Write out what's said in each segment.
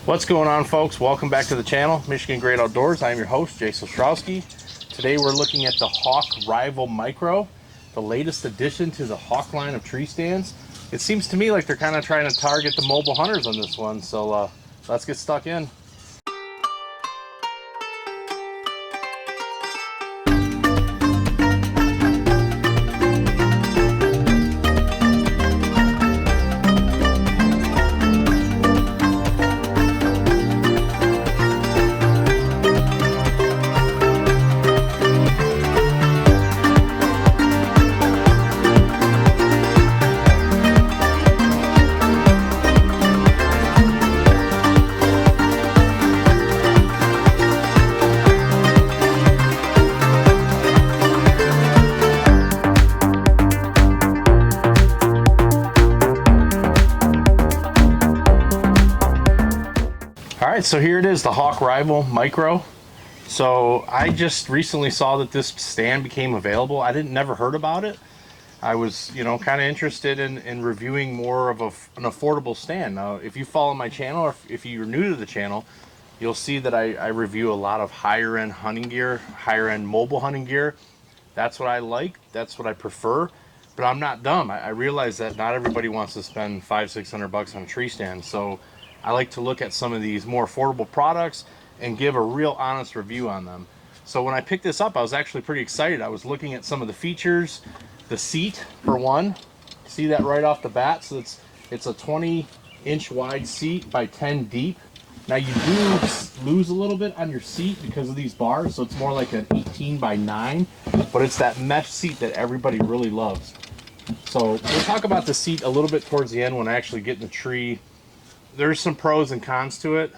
What's going on, folks? Welcome back to the channel, Michigan Great Outdoors. I am your host, Jason Ostrowski. Today we're looking at the Hawk Rival Micro, the latest addition to the Hawk line of tree stands. It seems to me like they're kind of trying to target the mobile hunters on this one, so let's get stuck in. Alright, so here it is, the Hawk Rival Micro. So I just recently saw that this stand became available. I never heard about it. I was, kind of interested in reviewing more of an affordable stand. Now, if you follow my channel, or if you're new to the channel, you'll see that I review a lot of higher end hunting gear, higher end mobile hunting gear. That's what I like, that's what I prefer. But I'm not dumb. I realize that not everybody wants to spend $500-600 on a tree stand. So I like to look at some of these more affordable products and give a real honest review on them. So when I picked this up, I was actually pretty excited. I was looking at some of the features. The seat, for one, see that right off the bat. So it's a 20-inch wide seat by 10 deep. Now you do lose a little bit on your seat because of these bars, so it's more like an 18 by 9, but it's that mesh seat that everybody really loves. So we'll talk about the seat a little bit towards the end when I actually get in the tree. There's some pros and cons to it,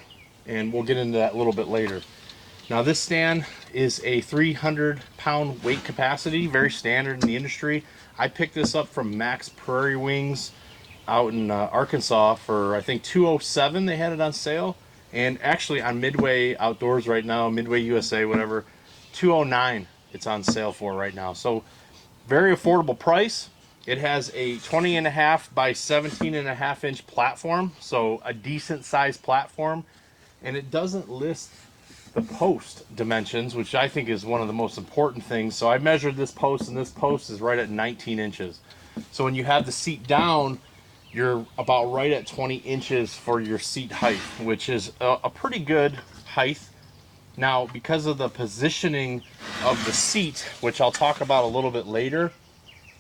and we'll get into that a little bit later. Now this stand is a 300-pound weight capacity, very standard in the industry. I picked this up from Max Prairie Wings out in Arkansas for, I think, $207. They had it on sale, and actually on Midway Outdoors right now, Midway USA, whatever, $209 it's on sale for right now. So very affordable price. It has a 20.5 by 17.5 inch platform, so a decent sized platform, and it doesn't list the post dimensions, which I think is one of the most important things. So I measured this post, and this post is right at 19 inches. So when you have the seat down, you're about right at 20 inches for your seat height, which is a pretty good height. Now, because of the positioning of the seat, which I'll talk about a little bit later,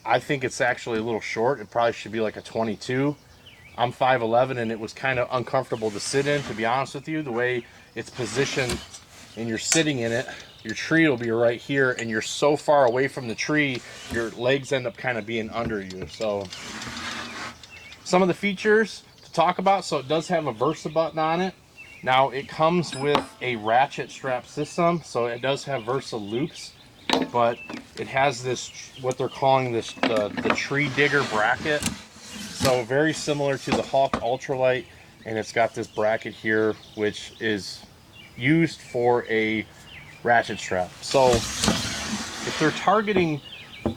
I think it's actually a little short. It probably should be like a 22. I'm 5'11", and it was kind of uncomfortable to sit in, to be honest with you. The way it's positioned and you're sitting in it, your tree will be right here, and you're so far away from the tree, your legs end up kind of being under you. So some of the features to talk about. So it does have a Versa button on it. Now it comes with a ratchet strap system, so it does have Versa loops, but it has this, what they're calling this, the tree digger bracket. So very similar to the Hawk Ultralight, and it's got this bracket here, which is used for a ratchet strap. So if they're targeting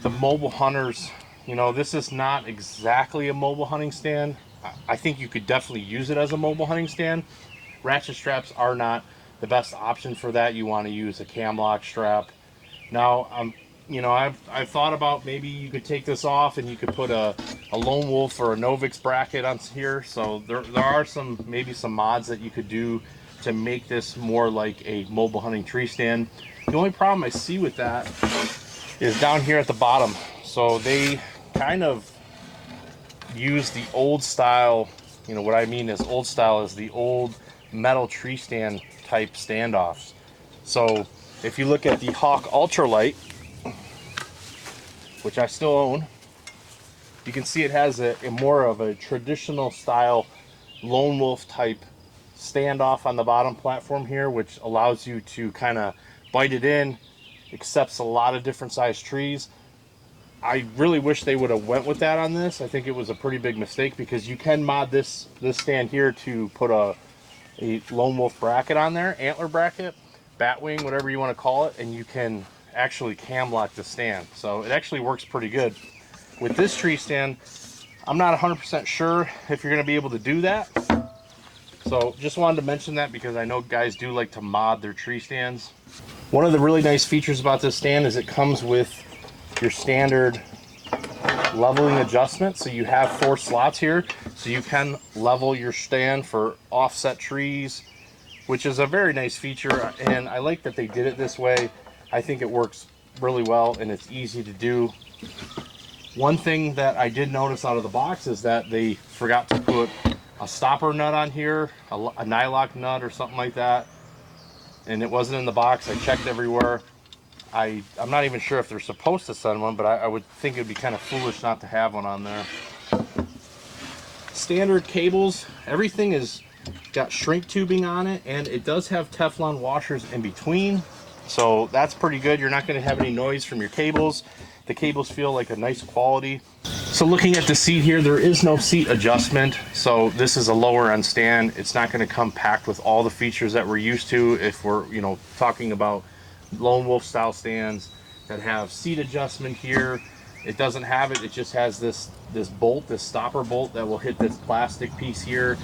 the mobile hunters, this is not exactly a mobile hunting stand. I think you could definitely use it as a mobile hunting stand. Ratchet straps are not the best option for that. You want to use a cam lock strap. Now, I've thought about maybe you could take this off and you could put a Lone Wolf or a Novix bracket on here. So there are maybe some mods that you could do to make this more like a mobile hunting tree stand. The only problem I see with that is down here at the bottom. So they kind of use the old style, what I mean is old style is the old metal tree stand type standoffs. So if you look at the Hawk Ultralight, which I still own, you can see it has a more of a traditional style Lone Wolf type standoff on the bottom platform here, which allows you to kind of bite it in, accepts a lot of different size trees. I really wish they would have went with that on this. I think it was a pretty big mistake, because you can mod this stand here to put a Lone Wolf bracket on there, antler bracket, batwing, whatever you want to call it, and you can actually cam lock the stand. So it actually works pretty good. With this tree stand, I'm not 100% sure if you're going to be able to do that. So just wanted to mention that because I know guys do like to mod their tree stands. One of the really nice features about this stand is it comes with your standard leveling adjustment. So you have 4 slots here, so you can level your stand for offset trees, which is a very nice feature, and I like that they did it this way. I think it works really well and it's easy to do. One thing that I did notice out of the box is that they forgot to put a stopper nut on here, a nylock nut or something like that, and it wasn't in the box. I checked everywhere. I'm not even sure if they're supposed to send one, but I would think it'd be kind of foolish not to have one on there. Standard cables, everything is got shrink tubing on it, and it does have Teflon washers in between, so that's pretty good. You're not going to have any noise from your cables. The cables feel like a nice quality. So looking at the seat here, there is no seat adjustment, so this is a lower end stand. It's not going to come packed with all the features that we're used to if we're, you know, talking about lone wolf style stands that have seat adjustment here. It doesn't have it. It just has this bolt, this stopper bolt that will hit this plastic piece here.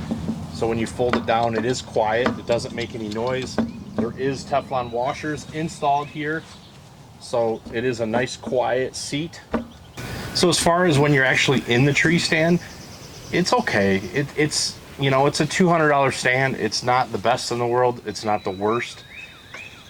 So when you fold it down, it is quiet. It doesn't make any noise. There is Teflon washers installed here, so it is a nice quiet seat. So as far as when you're actually in the tree stand, it's okay. It's you know, it's a $200 stand. It's not the best in the world. It's not the worst.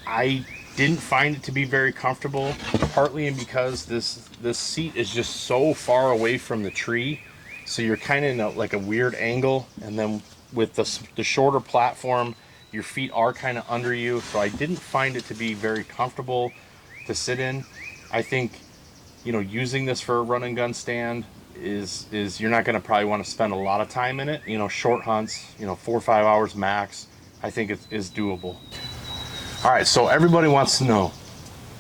I didn't find it to be very comfortable, partly because this seat is just so far away from the tree, so you're kind of in like a weird angle, and then with the shorter platform, your feet are kind of under you, so I didn't find it to be very comfortable to sit in. I think, you know, using this for a run and gun stand is you're not going to probably want to spend a lot of time in it. You know, short hunts, you know, 4 or 5 hours max, I think it is doable. All right, so everybody wants to know,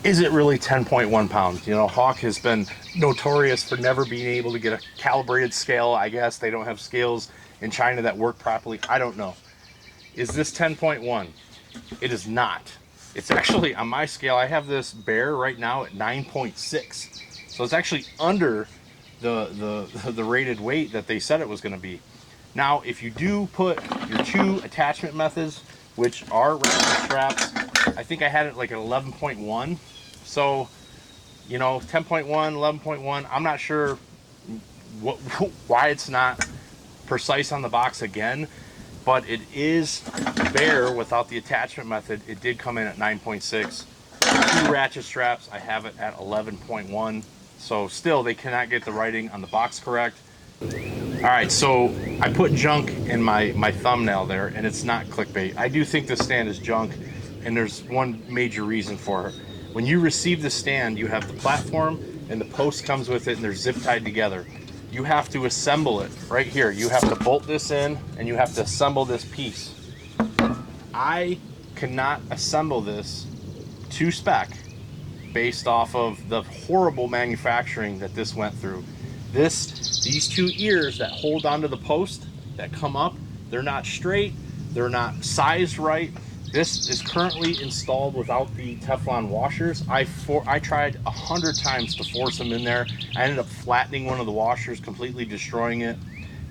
is it really 10.1 pounds? You know, Hawk has been notorious for never being able to get a calibrated scale. I guess they don't have scales in China that work properly. I don't know. Is this 10.1? It is not. It's actually, on my scale, I have this bear right now at 9.6. So it's actually under the rated weight that they said it was going to be. Now, if you do put your 2 attachment methods, which are ratchet straps, I think I had it like at 11.1. So, you know, 10.1, 11.1, I'm not sure why it's not precise on the box again, but it is bare without the attachment method. It did come in at 9.6. 2 ratchet straps, I have it at 11.1. So still, they cannot get the writing on the box correct. All right, so I put junk in my thumbnail there, and it's not clickbait. I do think this stand is junk, and there's one major reason for it. When you receive the stand, you have the platform, and the post comes with it, and they're zip tied together. You have to assemble it right here. You have to bolt this in, and you have to assemble this piece. I cannot assemble this to spec based off of the horrible manufacturing that this went through. These 2 ears that hold onto the post that come up, they're not straight, they're not sized right. This is currently installed without the Teflon washers. I tried 100 times to force them in there. I ended up flattening one of the washers, completely destroying it.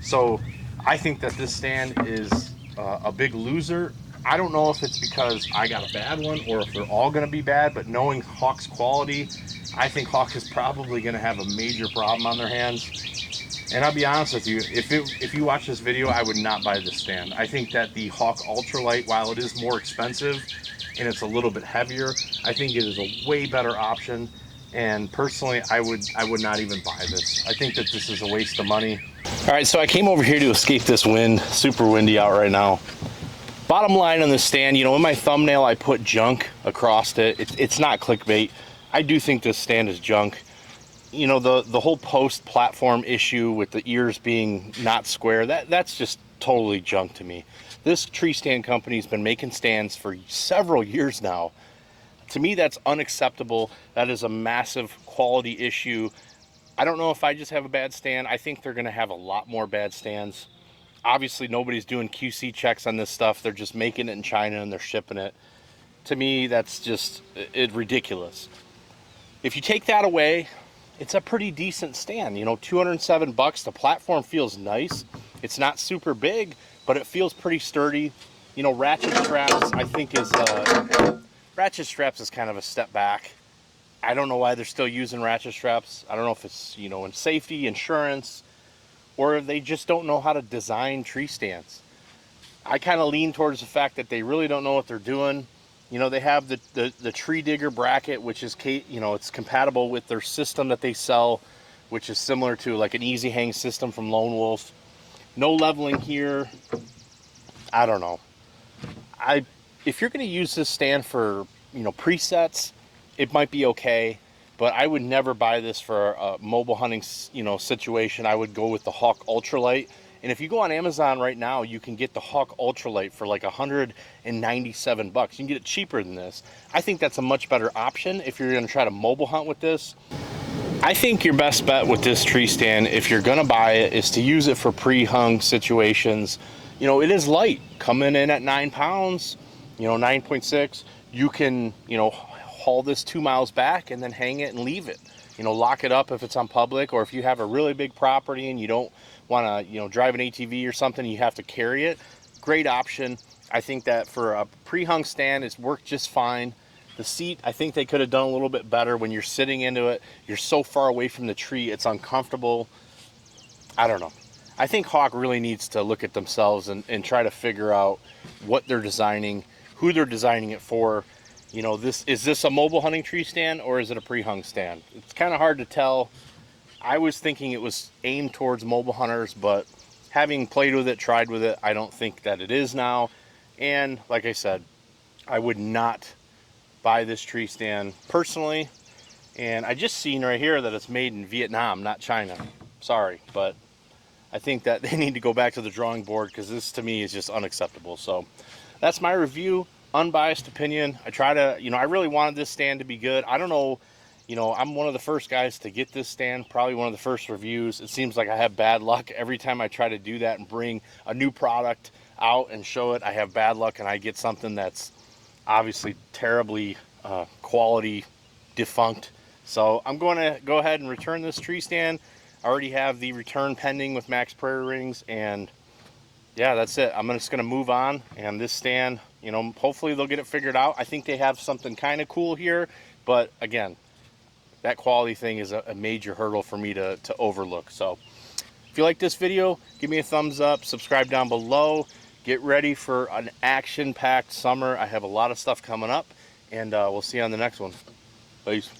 So I think that this stand is a big loser. I don't know if it's because I got a bad one or if they're all going to be bad, but knowing Hawk's quality, I think Hawk is probably going to have a major problem on their hands. And I'll be honest with you, if you watch this video, I would not buy this stand. I think that the Hawk Ultralight, while it is more expensive and it's a little bit heavier, I think it is a way better option. And personally, I would not even buy this. I think that this is a waste of money. All right, so I came over here to escape this wind. Super windy out right now. Bottom line on this stand, you know, in my thumbnail, I put junk across it. It's not clickbait. I do think this stand is junk. You know, the whole post platform issue with the ears being not square, that's just totally junk to me. This tree stand company's been making stands for several years now. To me, that's unacceptable. That is a massive quality issue. I don't know if I just have a bad stand. I think they're gonna have a lot more bad stands. Obviously, nobody's doing QC checks on this stuff. They're just making it in China and they're shipping it. To me, that's just ridiculous. If you take that away, it's a pretty decent stand. You know, 207 bucks. The platform feels nice. It's not super big, but it feels pretty sturdy. You know, ratchet straps, I think ratchet straps is kind of a step back. I don't know why they're still using ratchet straps. I don't know if it's, you know, in safety, insurance, or if they just don't know how to design tree stands. I kind of lean towards the fact that they really don't know what they're doing. You know, they have the tree digger bracket, which is, you know, it's compatible with their system that they sell, which is similar to like an easy hang system from Lone Wolf. No leveling here. I don't know. If you're going to use this stand for, you know, presets, it might be okay, but I would never buy this for a mobile hunting, you know, situation. I would go with the Hawk Ultralight. And if you go on Amazon right now, you can get the Hawk Ultralight for like $197. You can get it cheaper than this. I think that's a much better option if you're going to try to mobile hunt with this. I think your best bet with this tree stand, if you're going to buy it, is to use it for pre-hung situations. You know, it is light, coming in at 9 pounds, you know, 9.6. You can, you know, haul this 2 miles back and then hang it and leave it. You know, lock it up if it's on public, or if you have a really big property and you don't want to, you know, drive an ATV or something, you have to carry it. Great option. I think that for a pre-hung stand, it's worked just fine. The seat, I think they could have done a little bit better. When you're sitting into it, you're so far away from the tree, it's uncomfortable. I don't know. I think Hawk really needs to look at themselves and try to figure out what they're designing, who they're designing it for. You know, is this a mobile hunting tree stand, or is it a pre-hung stand? It's kind of hard to tell. I was thinking it was aimed towards mobile hunters, but having played with it, tried with it, I don't think that it is now. And like I said, I would not buy this tree stand personally. And I just seen right here that it's made in Vietnam, not China. Sorry, but I think that they need to go back to the drawing board, because this to me is just unacceptable. So that's my review, unbiased opinion. I try to, you know, I really wanted this stand to be good. I don't know, you know, I'm one of the first guys to get this stand, probably one of the first reviews. It seems like I have bad luck every time I try to do that and bring a new product out and show it. I have bad luck and I get something that's obviously terribly quality defunct. So I'm going to go ahead and return this tree stand. I already have the return pending with Max Prairie Rings, and yeah, that's it. I'm just going to move on, and this stand, you know, hopefully they'll get it figured out. I think they have something kind of cool here, but again, that quality thing is a major hurdle for me to overlook. So if you like this video, give me a thumbs up, subscribe down below. Get ready for an action-packed summer. I have a lot of stuff coming up, and we'll see you on the next one. Peace.